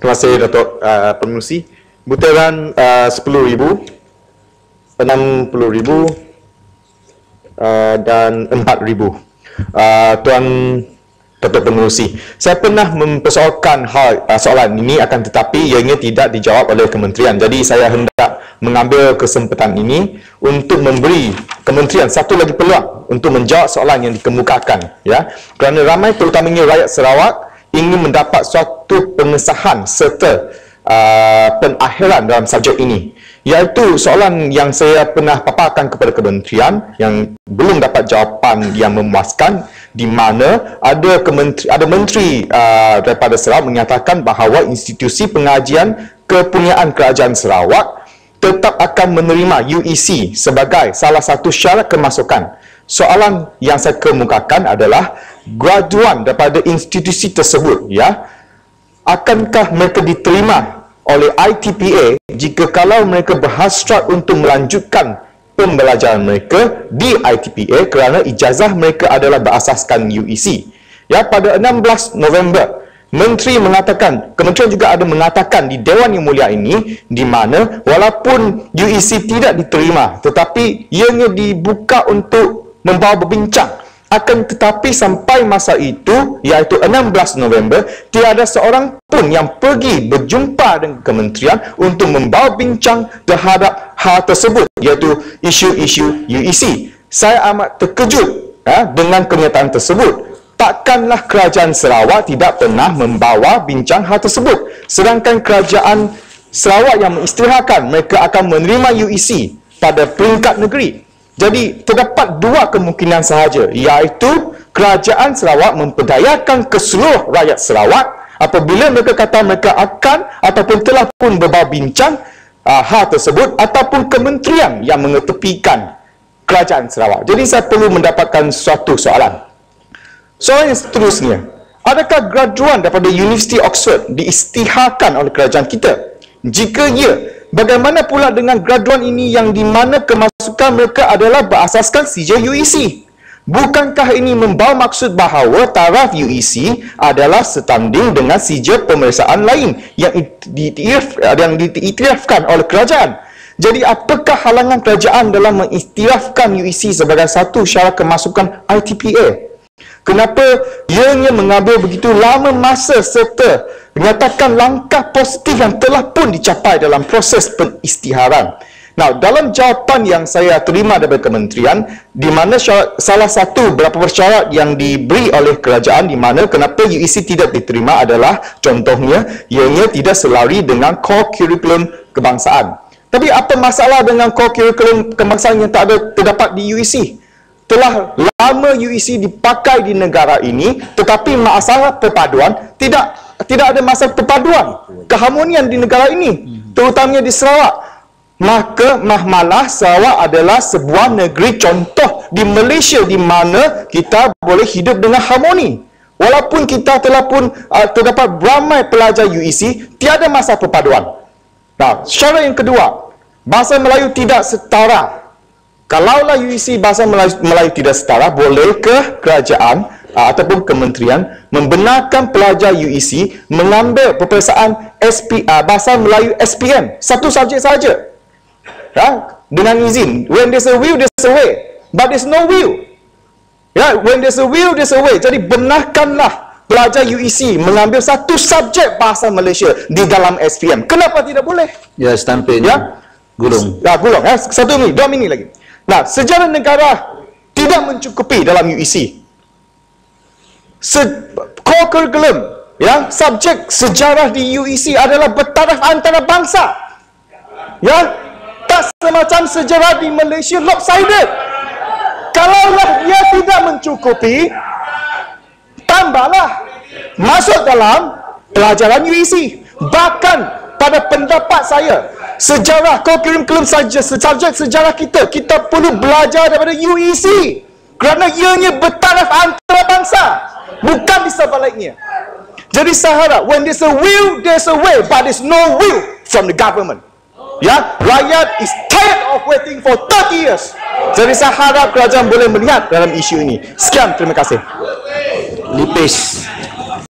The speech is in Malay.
Terima kasih Datuk Pengerusi. Butiran 10,000, 60,000 dan 4,000. Tuan Datuk Pengerusi, saya pernah mempersoalkan soalan ini, akan tetapi ianya tidak dijawab oleh kementerian. Jadi saya hendak mengambil kesempatan ini untuk memberi kementerian satu lagi peluang untuk menjawab soalan yang dikemukakan, ya. Kerana ramai terutamanya rakyat Sarawak ingin mendapat suatu pengesahan serta penakhiran dalam subjek ini, iaitu soalan yang saya pernah paparkan kepada kementerian yang belum dapat jawapan yang memuaskan, di mana ada menteri daripada Sarawak menyatakan bahawa institusi pengajian kepunyaan kerajaan Sarawak tetap akan menerima UEC sebagai salah satu syarat kemasukan. Soalan yang saya kemukakan adalah graduan daripada institusi tersebut, ya, akankah mereka diterima oleh ITPA jika kalau mereka berhasrat untuk melanjutkan pembelajaran mereka di ITPA kerana ijazah mereka adalah berasaskan UEC. Ya, pada 16 November, Menteri mengatakan, kementerian juga ada mengatakan di Dewan Yang Mulia ini, di mana walaupun UEC tidak diterima, tetapi ianya dibuka untuk membawa berbincang. Akan tetapi sampai masa itu, iaitu 16 November, tiada seorang pun yang pergi berjumpa dengan kementerian untuk membawa bincang terhadap hal tersebut, iaitu isu-isu UEC. Saya amat terkejut dengan kenyataan tersebut. Takkanlah kerajaan Sarawak tidak pernah membawa bincang hal tersebut, sedangkan kerajaan Sarawak yang mengisytiharkan mereka akan menerima UEC pada peringkat negeri. Jadi terdapat dua kemungkinan sahaja, iaitu kerajaan Sarawak memperdayakan keseluruh rakyat Sarawak apabila mereka kata mereka akan ataupun telah pun berbawa bincang hal tersebut, ataupun kementerian yang mengetepikan kerajaan Sarawak. Jadi saya perlu mendapatkan suatu soalan. Soalan yang seterusnya, adakah graduan daripada Universiti Oxford diisytiharkan oleh kerajaan kita? Jika ya, bagaimana pula dengan graduan ini yang di mana kemasukan mereka adalah berasaskan sijil UEC? Bukankah ini membawa maksud bahawa taraf UEC adalah setanding dengan sijil pemeriksaan lain yang diiktirafkan oleh kerajaan? Jadi apakah halangan kerajaan dalam mengiktirafkan UEC sebagai satu syarat kemasukan ITPA? Kenapa ianya mengambil begitu lama masa serta menyatakan langkah positif yang telah pun dicapai dalam proses pengisytiharan? Nah, dalam jawapan yang saya terima daripada kementerian, di mana salah satu beberapa syarat yang diberi oleh kerajaan di mana kenapa UEC tidak diterima adalah, contohnya, ianya tidak selari dengan core curriculum kebangsaan. Tapi apa masalah dengan core curriculum kebangsaan yang terdapat di UEC? Telah lama UEC dipakai di negara ini, tetapi masalah perpaduan tidak ada masalah perpaduan, keharmonian di negara ini, terutamanya di Sarawak. Maka malah Sarawak adalah sebuah negeri contoh di Malaysia di mana kita boleh hidup dengan harmoni. Walaupun kita telah pun terdapat ramai pelajar UEC, tiada masalah perpaduan. Nah, syarat yang kedua, bahasa Melayu tidak setara. Kalaulah UEC bahasa Melayu tidak setara, bolehkah kerajaan ataupun kementerian membenarkan pelajar UEC mengambil peperiksaan bahasa Melayu SPM, satu subjek saja, ya, dengan izin? When there's a will, there's a way, but there's no will. Ya, when there's a will, there's a way. Jadi benarkanlah pelajar UEC mengambil satu subjek bahasa Malaysia di dalam SPM. Kenapa tidak boleh? Ya, stampin. Ya, gulung. Ya, gulung. Ya, 1 minit, 2 minit lagi. Nah, sejarah negara tidak mencukupi dalam UEC. Core curriculum, ya, subjek sejarah di UEC adalah bertaraf antara bangsa. Ya, tak semacam sejarah di Malaysia lopsided. Kalaulah ia tidak mencukupi, tambahlah masuk dalam pelajaran UEC. Bahkan pada pendapat saya, sejarah kurikulum saja, subjek sejarah kita perlu belajar daripada UEC kerana ianya bertaraf antara bangsa, bukan di sebaliknya. Jadi saya harap, when there's a will, there's a way, but there's no will from the government. Ya, rakyat is tired of waiting for 30 years. Jadi saya harap kerajaan boleh melihat dalam isu ini. Sekian, terima kasih. Lipis.